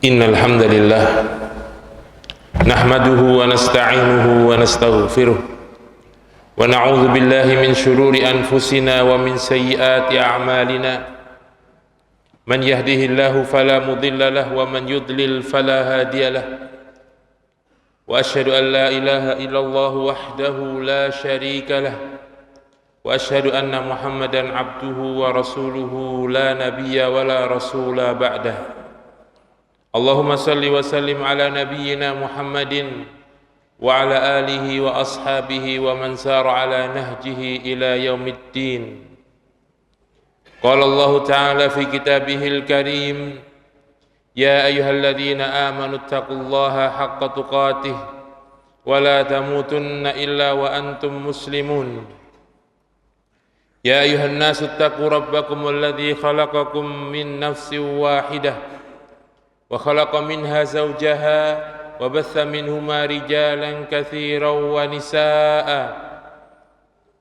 Innal hamdalillah nahmaduhu wa nasta'inuhu wa nastaghfiruh wa na'udzu billahi min shururi anfusina wa min sayyiati a'malina man yahdihillahu fala mudilla lahu wa man yudlil fala hadiya lahu wa asyhadu an la ilaha illallah wahdahu la syarika lahu wa asyhadu anna Muhammadan abduhu wa rasuluhu la nabiyya wa la rasula ba'dah. Allahumma salli wa sallim ala nabiyyina Muhammadin wa ala alihi wa ashabihi wa man sara ala nahjihi ila yaumiddin. Qala Allah Ta'ala fi kitabihil karim, ya ayyuhalladzina amanu taqullaha haqqa tuqatih wa la tamutunna illa wa antum muslimun. Ya ayyuhan nasu taqu rabbakum alladzi khalaqakum min nafsin wahidah wa khalaqa minha zawjaha wa batha minhuma rijalan katsiran wa nisaa'a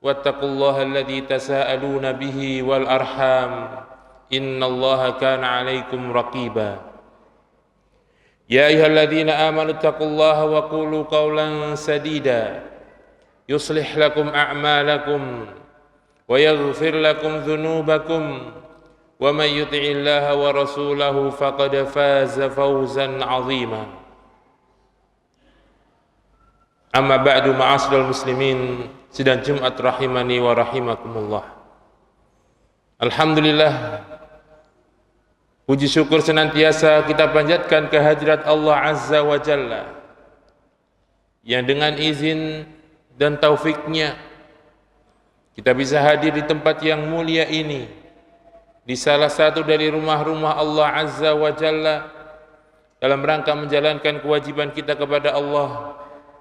wattaqullaha alladzi tasaaluna bihi wal arham innallaha kana 'alaikum raqiba. Ya ayyuhalladzina amanu taqullaha wa qulu qawlan sadida yuslih lakum a'malakum wa yaghfir lakum dhunubakum wa man yuti'illaha wa rasulahu faqad faza fawzan 'azima. Amma ba'du, ma'asyiral muslimin, sidang Jumat rahimani wa rahimakumullah. Alhamdulillah, puji syukur senantiasa kita panjatkan kehadirat Allah Azza wa Jalla yang dengan izin dan taufiknya kita bisa hadir di tempat yang mulia ini, di salah satu dari rumah-rumah Allah Azza wa Jalla, dalam rangka menjalankan kewajiban kita kepada Allah,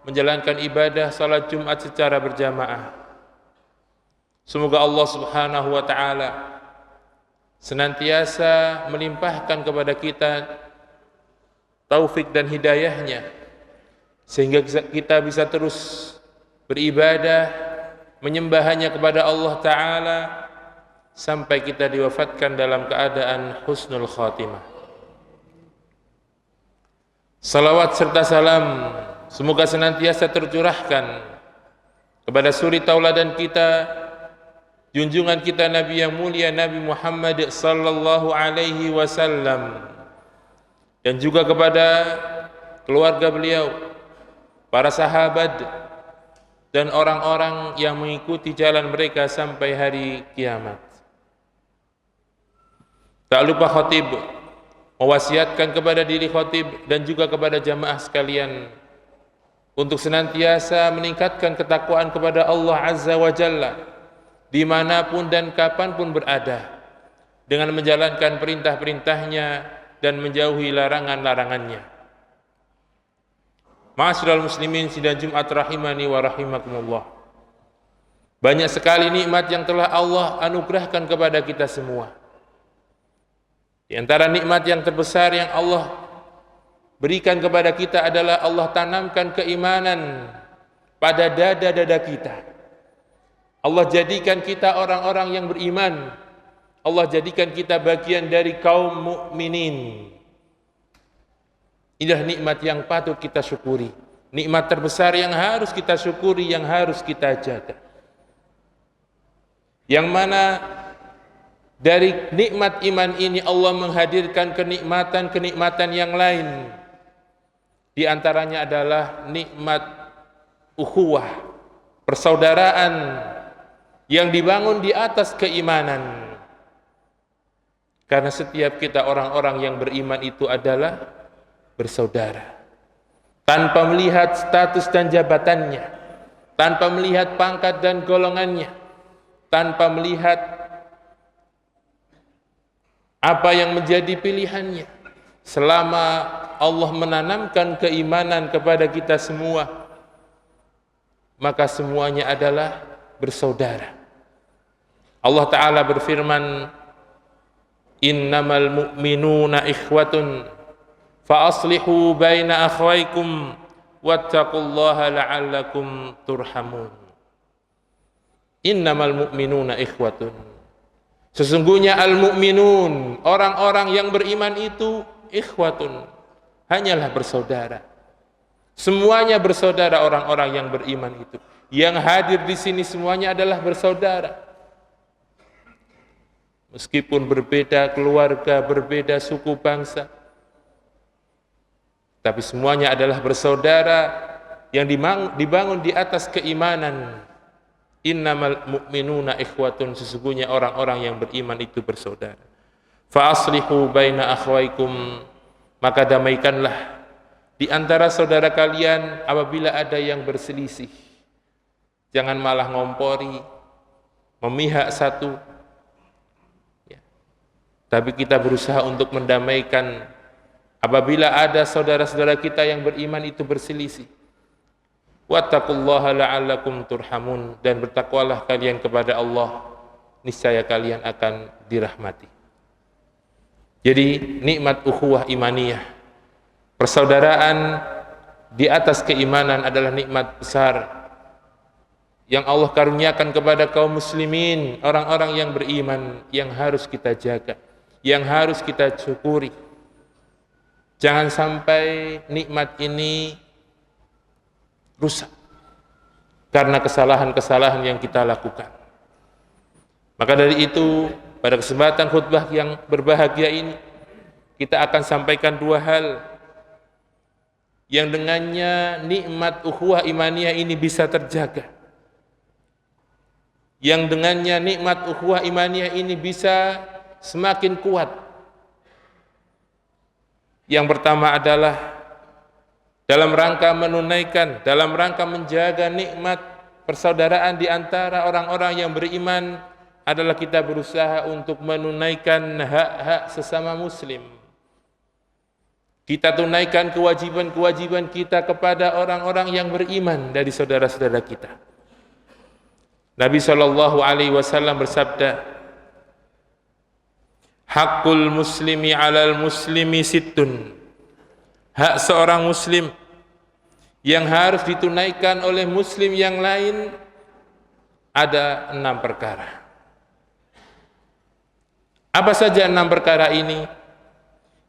menjalankan ibadah salat Jumat secara berjamaah. Semoga Allah Subhanahu wa Ta'ala senantiasa melimpahkan kepada kita taufik dan hidayahnya, sehingga kita bisa terus beribadah, menyembah hanya kepada Allah Ta'ala sampai kita diwafatkan dalam keadaan husnul khatimah. Salawat serta salam semoga senantiasa tercurahkan kepada suri tauladan kita, junjungan kita Nabi yang mulia Nabi Muhammad sallallahu alaihi wasallam, dan juga kepada keluarga beliau, para sahabat, dan orang-orang yang mengikuti jalan mereka sampai hari kiamat. Tak lupa khatib mewasiatkan kepada diri khatib dan juga kepada jamaah sekalian untuk senantiasa meningkatkan ketakwaan kepada Allah Azza wa Jalla dimanapun dan kapanpun berada, dengan menjalankan perintah-perintahnya dan menjauhi larangan-larangannya. Ma'asyiral muslimin, sidang Jumat rahimani wa rahimakumullah. Banyak sekali nikmat yang telah Allah anugerahkan kepada kita semua. Di antara nikmat yang terbesar yang Allah berikan kepada kita adalah Allah tanamkan keimanan pada dada-dada kita. Allah jadikan kita orang-orang yang beriman. Allah jadikan kita bagian dari kaum mukminin. Inilah nikmat yang patut kita syukuri, nikmat terbesar yang harus kita syukuri, yang harus kita jaga. Yang mana dari nikmat iman ini Allah menghadirkan kenikmatan-kenikmatan yang lain. Di antaranya adalah nikmat ukhuwah, persaudaraan yang dibangun di atas keimanan. Karena setiap kita orang-orang yang beriman itu adalah bersaudara, tanpa melihat status dan jabatannya, tanpa melihat pangkat dan golongannya, tanpa melihat apa yang menjadi pilihannya. Selama Allah menanamkan keimanan kepada kita semua, maka semuanya adalah bersaudara. Allah Ta'ala berfirman, innamal mu'minuna ikhwatun fa aslihu baina akhwaykum wattaqullaha la'allakum turhamun. Innamal mu'minuna ikhwatun, sesungguhnya al-mu'minun, orang-orang yang beriman itu ikhwatun, hanyalah bersaudara. Semuanya bersaudara orang-orang yang beriman itu. Yang hadir di sini semuanya adalah bersaudara. Meskipun berbeda keluarga, berbeda suku bangsa, tapi semuanya adalah bersaudara yang dibangun di atas keimanan. Innamal mu'minuna ikhwatun, sesungguhnya orang-orang yang beriman itu bersaudara. Fa aslihu baina akhwaikum, maka damaikanlah di antara saudara kalian apabila ada yang berselisih. Jangan malah ngompori, memihak satu. Ya. Tapi kita berusaha untuk mendamaikan apabila ada saudara-saudara kita yang beriman itu berselisih. Wattaqullaha la'allakum turhamun, dan bertakwalah kalian kepada Allah, niscaya kalian akan dirahmati. Jadi nikmat ukhuwah imaniyah, persaudaraan di atas keimanan adalah nikmat besar yang Allah karuniakan kepada kaum muslimin, orang-orang yang beriman, yang harus kita jaga, yang harus kita syukuri. Jangan sampai nikmat ini rusak karena kesalahan-kesalahan yang kita lakukan. Maka dari itu, pada kesempatan khutbah yang berbahagia ini, kita akan sampaikan dua hal yang dengannya nikmat ukhuwah imaniyah ini bisa terjaga, yang dengannya nikmat ukhuwah imaniyah ini bisa semakin kuat. Yang pertama adalah dalam rangka menunaikan, dalam rangka menjaga nikmat persaudaraan di antara orang-orang yang beriman, adalah kita berusaha untuk menunaikan hak-hak sesama muslim. Kita tunaikan kewajiban-kewajiban kita kepada orang-orang yang beriman dari saudara-saudara kita. Nabi SAW bersabda, Hakul muslimi alal muslimi sittun. Hak seorang muslim yang harus ditunaikan oleh muslim yang lain ada 6 perkara. Apa saja 6 perkara ini?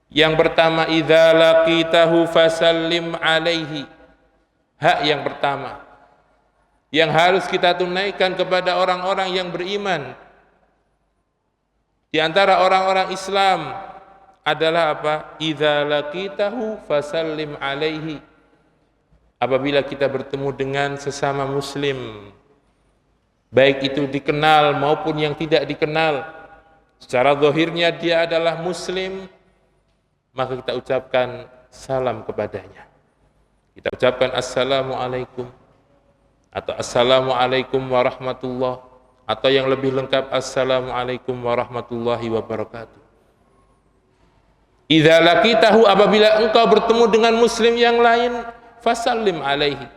Yang pertama, idza laqitahu fasallim alaihi. Hak yang pertama yang harus kita tunaikan kepada orang-orang yang beriman di antara orang-orang Islam adalah apa? Idza laqitahu fasallim alaihi. Apabila kita bertemu dengan sesama muslim, baik itu dikenal maupun yang tidak dikenal, secara zahirnya dia adalah muslim, maka kita ucapkan salam kepadanya. Kita ucapkan assalamualaikum, atau assalamualaikum warahmatullah, atau yang lebih lengkap assalamualaikum warahmatullahi wabarakatuh. Idza laqitahu, apabila engkau bertemu dengan muslim yang lain, fasallim alaihi,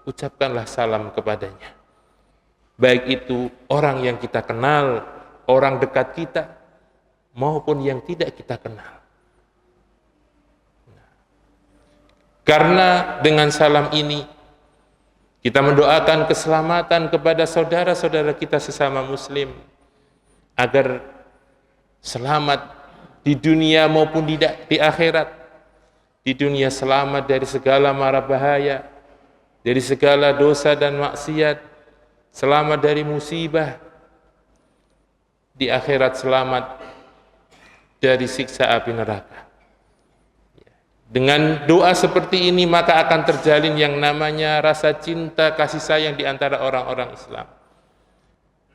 ucapkanlah salam kepadanya. Baik itu orang yang kita kenal, orang dekat kita, maupun yang tidak kita kenal. Karena dengan salam ini kita mendoakan keselamatan kepada saudara-saudara kita sesama muslim, agar selamat di dunia maupun di akhirat. Di dunia selamat dari segala mara bahaya, dari segala dosa dan maksiat, selamat dari musibah. Di akhirat selamat dari siksa api neraka. Dengan doa seperti ini maka akan terjalin yang namanya rasa cinta kasih sayang di antara orang-orang Islam,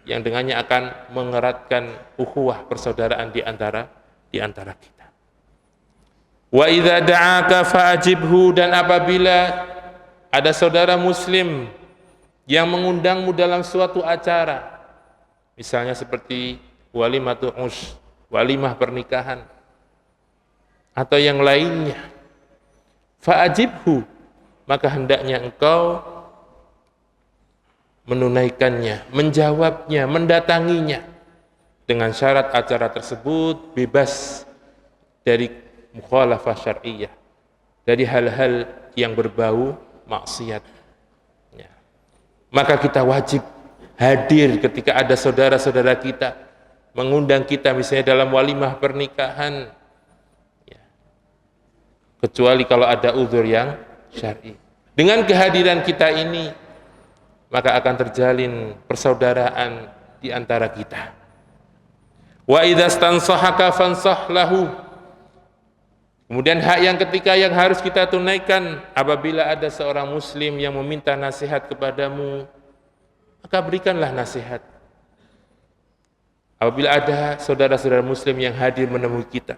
yang dengannya akan mengeratkan ukhuwah persaudaraan di antara kita. Wa idza da'aka fa'ajibhu, dan apabila ada saudara muslim yang mengundangmu dalam suatu acara, misalnya seperti walimatu us, walimah pernikahan, atau yang lainnya, fa'ajibhu, maka hendaknya engkau menunaikannya, menjawabnya, mendatanginya, dengan syarat acara tersebut bebas dari mukhalafah syar'iyyah, dari hal-hal yang berbau maksiat. Ya. Maka kita wajib hadir ketika ada saudara-saudara kita mengundang kita, misalnya dalam walimah pernikahan. Ya. kecuali kalau ada uzur yang syar'i. Dengan kehadiran kita ini, maka akan terjalin persaudaraan di antara kita. Wa idza stansahaka fansah lahu. Kemudian hak yang ketiga yang harus kita tunaikan, apabila ada seorang muslim yang meminta nasihat kepadamu, maka berikanlah nasihat. Apabila ada saudara-saudara muslim yang hadir menemui kita,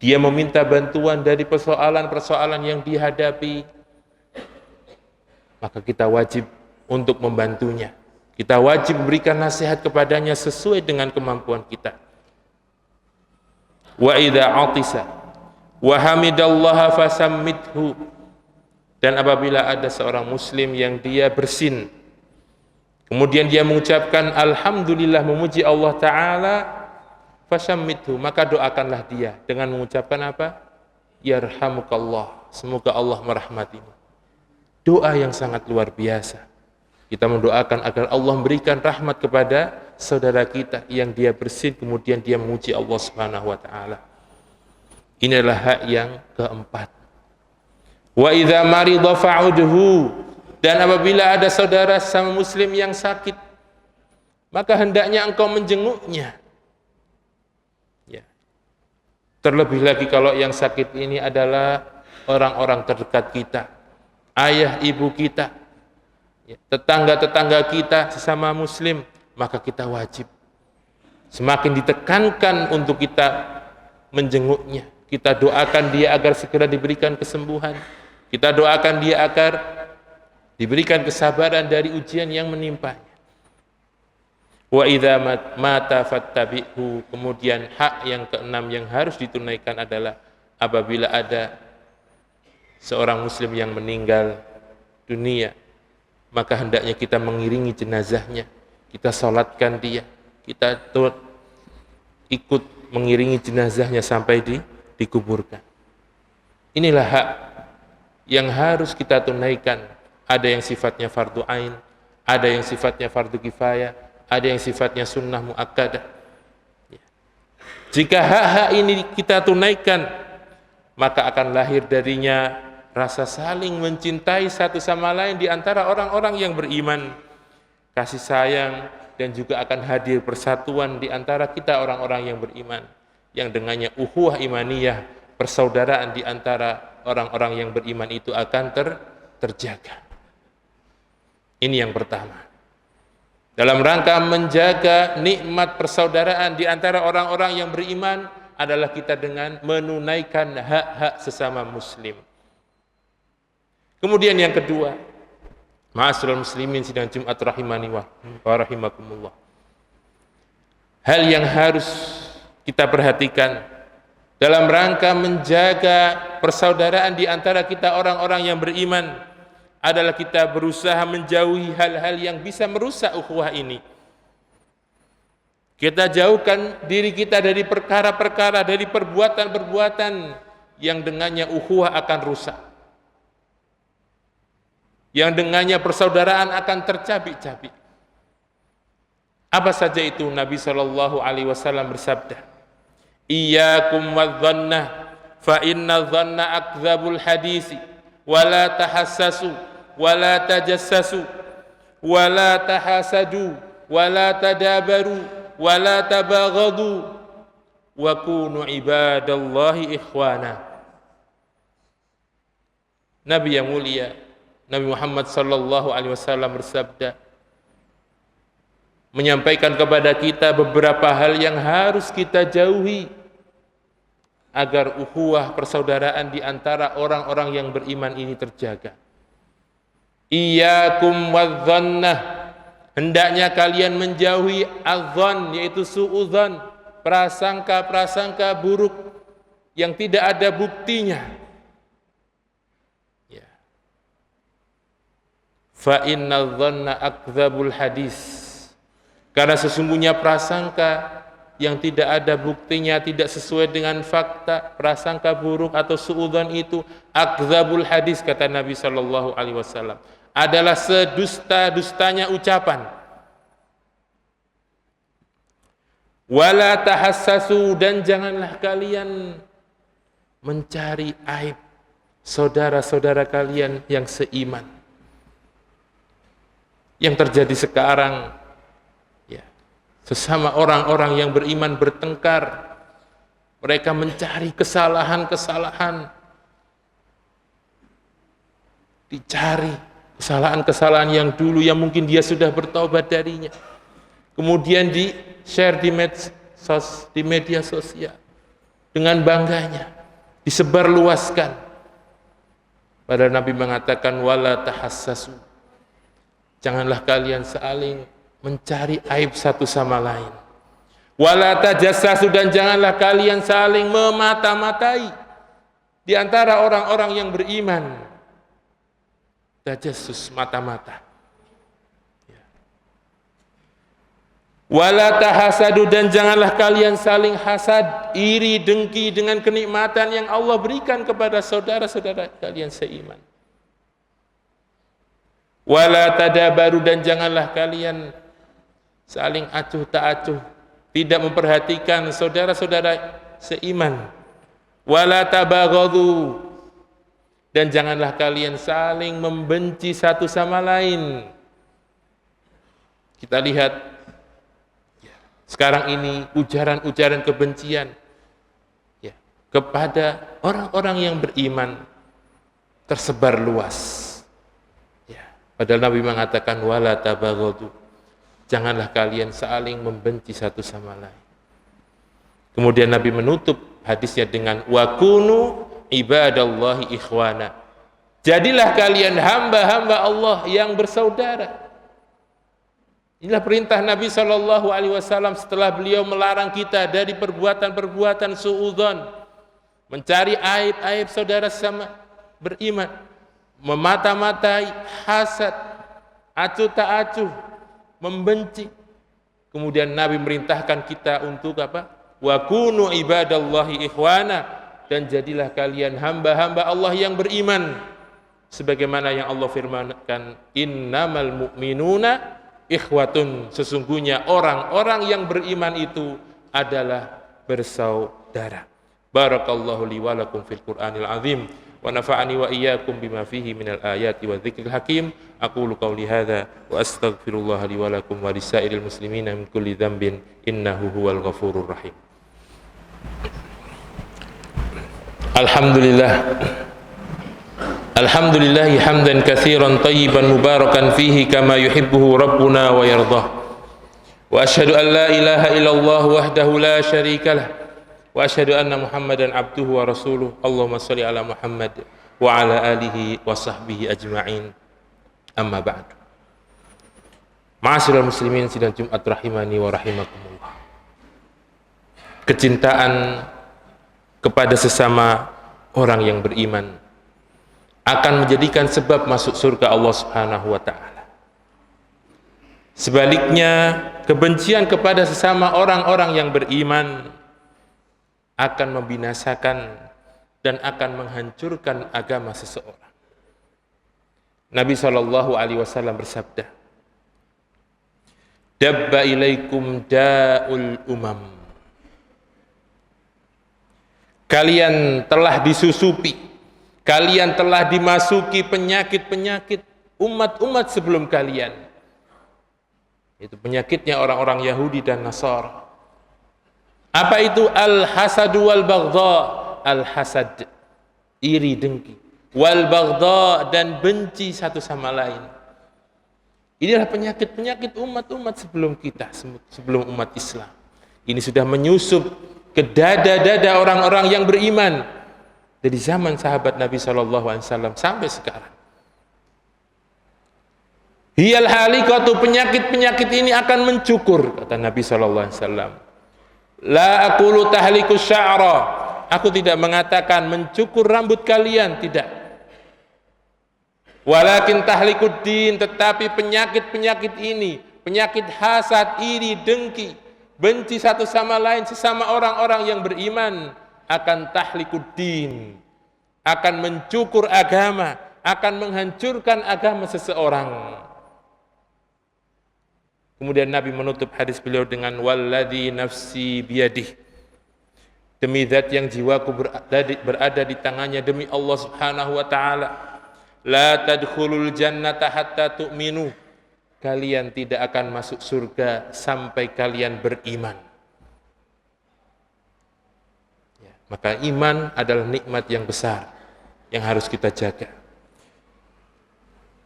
dia meminta bantuan dari persoalan-persoalan yang dihadapi, maka kita wajib untuk membantunya. Kita wajib memberikan nasihat kepadanya sesuai dengan kemampuan kita. Wa idza atisa wa hamidallaha fasammithu. Dan apabila ada seorang muslim yang dia bersin, kemudian dia mengucapkan alhamdulillah, memuji Allah Ta'ala, fasammithu, maka doakanlah dia dengan mengucapkan apa? Yarhamukallah, semoga Allah merahmatimu. Doa yang sangat luar biasa. Kita mendoakan agar Allah memberikan rahmat kepada saudara kita yang dia bersin, kemudian dia memuji Allah Subhanahu wa Ta'ala. Ini adalah hak yang keempat. Wa idza marida fa'udhu. Dan apabila ada saudara sama muslim yang sakit, maka hendaknya engkau menjenguknya. Ya. Terlebih lagi kalau yang sakit ini adalah orang-orang terdekat kita, ayah ibu kita, tetangga-tetangga kita sesama muslim, maka kita wajib semakin ditekankan untuk kita menjenguknya. Kita doakan dia agar segera diberikan kesembuhan. Kita doakan dia agar diberikan kesabaran dari ujian yang menimpanya. Wa idza mata fattabi'hu. Kemudian hak yang keenam yang harus ditunaikan adalah apabila ada seorang muslim yang meninggal dunia, maka hendaknya kita mengiringi jenazahnya, kita salatkan dia, kita ikut mengiringi jenazahnya sampai dikuburkan. Inilah hak yang harus kita tunaikan. Ada yang sifatnya fardu ain, ada yang sifatnya fardu kifayah, ada yang sifatnya sunnah muakkadah. Jika hak-hak ini kita tunaikan, maka akan lahir darinya rasa saling mencintai satu sama lain di antara orang-orang yang beriman, kasih sayang, dan juga akan hadir persatuan di antara kita orang-orang yang beriman, yang dengannya ukhuwah imaniyah, persaudaraan di antara orang-orang yang beriman itu akan terjaga. Ini yang pertama. Dalam rangka menjaga nikmat persaudaraan di antara orang-orang yang beriman adalah kita dengan menunaikan hak-hak sesama muslim. Kemudian yang kedua, ma'asyiral muslimin sidang Jumat rahimani wa rahimakumullah. Hal yang harus kita perhatikan dalam rangka menjaga persaudaraan di antara kita orang-orang yang beriman adalah kita berusaha menjauhi hal-hal yang bisa merusak ukhuwah ini. Kita jauhkan diri kita dari perkara-perkara, dari perbuatan-perbuatan yang dengannya ukhuwah akan rusak, yang dengannya persaudaraan akan tercabik-cabik. Apa saja itu? Nabi SAW bersabda, iyyakum wadh-dhanna fa inna dhanna akdzabul hadisi wa la tahassasu wa la tajassasu wa la tahasadu wa la tadabaru wa la tabaghadu wa kunu ibadallahi ikhwana. Nabi yang mulia Nabi Muhammad SAW bersabda, menyampaikan kepada kita beberapa hal yang harus kita jauhi agar ukhuwah persaudaraan di antara orang-orang yang beriman ini terjaga. Iyyakum wadh-dhannah, hendaknya kalian menjauhi adh-dhann, yaitu su'udzan, prasangka-prasangka buruk yang tidak ada buktinya. Fa inna dhanna akdzabul hadis, karena sesungguhnya prasangka yang tidak ada buktinya, tidak sesuai dengan fakta, prasangka buruk atau suudzon itu akdzabul hadis, kata Nabi SAW, adalah sedusta-dustanya ucapan. Wala tahassasu, dan janganlah kalian mencari aib saudara-saudara kalian yang seiman. Yang terjadi sekarang, ya, sesama orang-orang yang beriman bertengkar, mereka mencari kesalahan-kesalahan, dicari kesalahan-kesalahan yang dulu yang mungkin dia sudah bertobat darinya, kemudian di-share di media sosial dengan bangganya, disebarluaskan. Padahal Nabi mengatakan wala tahassasu, janganlah kalian saling mencari aib satu sama lain. Wala tajassasu, dan janganlah kalian saling memata-matai di antara orang-orang yang beriman. Tajassus, mata-mata. Wala tahasadu, dan janganlah kalian saling hasad, iri, dengki dengan kenikmatan yang Allah berikan kepada saudara-saudara kalian seiman. Wala tadabaru, dan janganlah kalian saling acuh tak acuh, tidak memperhatikan saudara-saudara seiman. Wala tabaghadu, dan janganlah kalian saling membenci satu sama lain. Kita lihat sekarang ini ujaran-ujaran kebencian, ya, kepada orang-orang yang beriman tersebar luas. Ya, padahal Nabi mengatakan wala tabaghadu, janganlah kalian saling membenci satu sama lain. Kemudian Nabi menutup hadisnya dengan wa kunu ibadallahi ikhwana, jadilah kalian hamba-hamba Allah yang bersaudara. Inilah perintah Nabi SAW setelah beliau melarang kita dari perbuatan-perbuatan suudzon, mencari aib-aib saudara sama beriman, memata-matai, hasad, acuh tak acuh, membenci. Kemudian Nabi merintahkan kita untuk apa? Wa kunu ibadallahi ikhwana, dan jadilah kalian hamba-hamba Allah yang beriman, sebagaimana yang Allah firmankan, innamal mu'minuna ikhwatun, sesungguhnya orang-orang yang beriman itu adalah bersaudara. Barakallahu li wa lakum fil Qur'anil azim wa nafa'ani wa iyyakum bima fihi minal ayati wa dzikril hakim. Aqulu qawli hadza wa astaghfirullah li wa lakum wa lisairil muslimina min kulli dzambin innahu huwal ghafurur rahim. Alhamdulillahi hamdan katsiran tayyiban mubarakan fihi kama yuhibbuhu rabbuna wa yardah. Wa asyhadu an la ilaha illallah wahdahu la syarikalah wa asyhadu anna Muhammadan abduhu wa rasuluh. Allahumma shalli ala Muhammad wa ala alihi wa sahbihi ajma'in. Amma ba'du. Ma'asyiral muslimin sidang Jumat rahimani wa rahimakumullah. Kecintaan kepada sesama orang yang beriman akan menjadikan sebab masuk surga Allah Subhanahu wa ta'ala. Sebaliknya, kebencian kepada sesama orang-orang yang beriman akan membinasakan dan akan menghancurkan agama seseorang. Nabi SAW bersabda, dabba ilaikum da'ul umam, kalian telah disusupi, kalian telah dimasuki penyakit-penyakit umat-umat sebelum kalian. Itu penyakitnya orang-orang Yahudi dan Nasara. Apa itu? Al-hasadu wal-baghdha. Al-hasad, iri dengki. Wal-baghdha, dan benci satu sama lain. Inilah penyakit-penyakit umat-umat sebelum kita, sebelum umat Islam. Ini sudah menyusup ke dada-dada orang-orang yang beriman dari zaman sahabat Nabi SAW sampai sekarang. Hiyal halikatu, penyakit-penyakit ini akan mencukur, kata Nabi SAW. La aqulu tahliku sya'ra, aku tidak mengatakan mencukur rambut kalian, tidak. Walakin tahlikud din, tetapi penyakit-penyakit ini, penyakit hasad, iri, dengki, benci satu sama lain, sesama orang-orang yang beriman, akan tahlikuddin, akan mencukur agama, akan menghancurkan agama seseorang. Kemudian Nabi menutup hadis beliau dengan walladzi nafsi biyadih, demi zat yang jiwaku berada di tangannya, demi Allah Subhanahu wa taala, la tadkhulul jannata hatta tu'minu, kalian tidak akan masuk surga sampai kalian beriman. Ya, maka iman adalah nikmat yang besar yang harus kita jaga.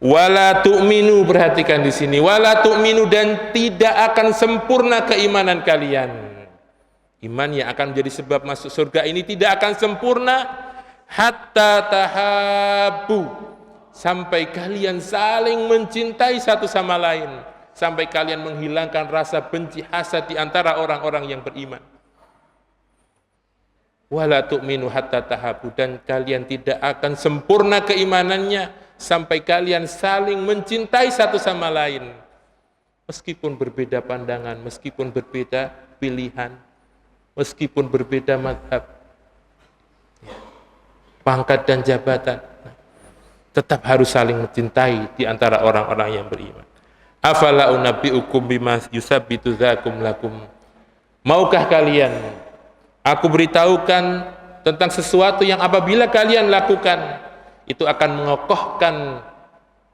Wala tu'minu, perhatikan di sini, wala tu'minu, dan tidak akan sempurna keimanan kalian. Iman yang akan menjadi sebab masuk surga ini tidak akan sempurna hatta tahabbu, sampai kalian saling mencintai satu sama lain, sampai kalian menghilangkan rasa benci hasad di antara orang-orang yang beriman. Wala tu'minu hatta tahabbu, dan kalian tidak akan sempurna keimanannya sampai kalian saling mencintai satu sama lain, meskipun berbeda pandangan, meskipun berbeda pilihan, meskipun berbeda mazhab, pangkat dan jabatan, tetap harus saling mencintai di antara orang-orang yang beriman. Afala unabbiukum bima yusabbitu dzakum lakum, maukah kalian aku beritahukan tentang sesuatu yang apabila kalian lakukan itu akan mengokohkan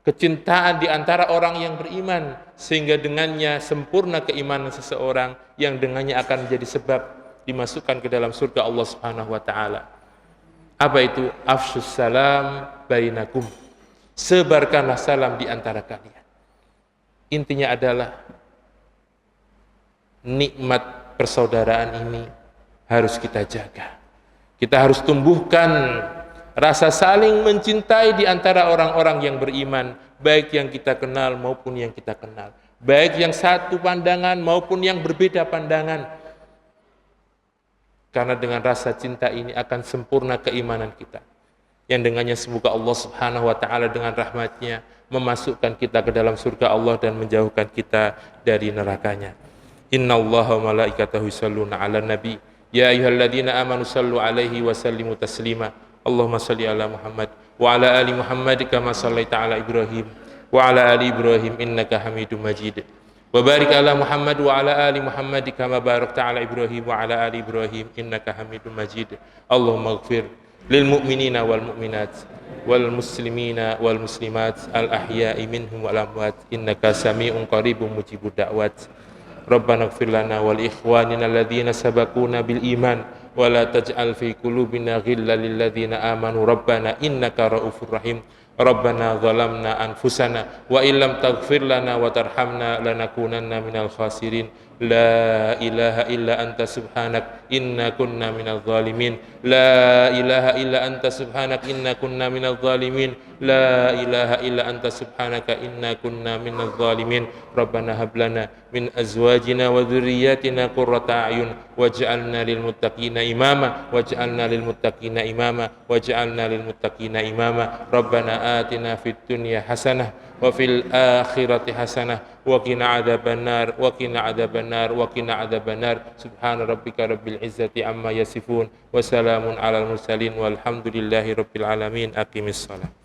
kecintaan di antara orang yang beriman, sehingga dengannya sempurna keimanan seseorang, yang dengannya akan menjadi sebab dimasukkan ke dalam surga Allah Subhanahu wa taala. Apa itu? Afshus salam bainakum, sebarkanlah salam di antara kalian. Intinya adalah nikmat persaudaraan ini harus kita jaga. Kita harus tumbuhkan rasa saling mencintai di antara orang-orang yang beriman, baik yang kita kenal maupun yang kita kenal, baik yang satu pandangan maupun yang berbeda pandangan. Karena dengan rasa cinta ini akan sempurna keimanan kita, yang dengannya semoga Allah Subhanahu wa taala dengan rahmatnya memasukkan kita ke dalam surga Allah dan menjauhkan kita dari nerakanya. Innallaha wa malaikatahu yusholluna 'alan nabi ya ayyuhalladzina amanu shallu 'alaihi wa sallimu taslima. Allahumma shalli ala Muhammad wa ala ali Muhammad kama shallaita ala Ibrahim wa ala ali Ibrahim innaka Hamidum Majid. Wa barik ala Muhammad wa ala ali Muhammad kama barakta ala Ibrahim wa ala ali Ibrahim innaka Hamidum Majid. Allahumma ighfir lil mu'minina wal mu'minat wal muslimina wal muslimat al ahya'i minhum wal amwat innaka sami'un qaribun mujibud da'wat. Rabbana ighfir lana wal ikhwanina alladhina sabaquna bil iman wa la taj'al fi qulubina ghillan lil ladzina amanu rabbana innaka raufur rahim. Rabbana zalamna anfusana wa illam taghfir lana wa tarhamna lanakunanna minal khasirin. La ilaha illa anta subhanak inna kunna minal zalimin. La ilaha illa anta subhanak inna kunna minal zalimin. La ilaha illa anta subhanaka inna kunna minal zalimin. Rabbana hab lana min azwajina wa dhurriyyatina qurrata a'yun waj'alna lil muttaqina imama waj'alna lil muttaqina imama waj'alna lil muttaqina imama. Rabbana atina fid dunya hasanah wa fil akhirati hasanah wa qina adzabannar wa qina adzabannar wa qina adzabannar. Subhana rabbika rabbil izzati amma yasifun wa salamun alal mursalin walhamdulillahi rabbil alamin. Aqimis shalah.